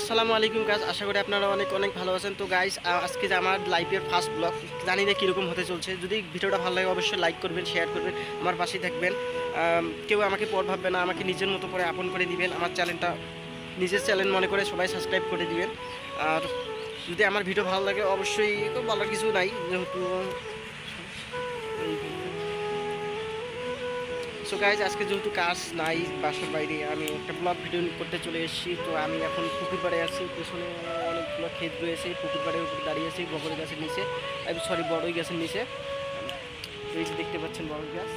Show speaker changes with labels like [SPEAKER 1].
[SPEAKER 1] আসসালামু আলাইকুম গাইস, আশা করি আপনারা অনেক অনেক ভালো আছেন। তো গাইস, আজকে যে আমার লাইফের ফার্স্ট ব্লগ, জানি না কীরকম হতে চলছে। যদি ভিডিওটা ভালো লাগে অবশ্যই লাইক করবেন, শেয়ার করবেন, আমার পাশেই থাকবেন। কেউ আমাকে পর ভাববে না, আমাকে নিজের মতো করে আপন করে দিবেন। আমার চ্যানেলটা নিজের চ্যানেল মনে করে সবাই সাবস্ক্রাইব করে দিবেন। আর যদি আমার ভিডিও ভালো লাগে অবশ্যই, তো বলার কিছু নাই, যেহেতু সো গাইজ, আজকে যেহেতু কাজ নাই বাসার বাইরে, আমি একটা ব্লগ ভিডিও করতে চলে এসেছি। তো আমি এখন পুকুর পাড়ে আছি, পেছনে অনেকগুলো ক্ষেত রয়েছে, পুকুর পাড়ের উপরে দাঁড়িয়ে আছি বগরি গাছের নিচে, সরি বড়ই গাছের নিচে। এই যে দেখতে পাচ্ছেন বড়ই গাছ।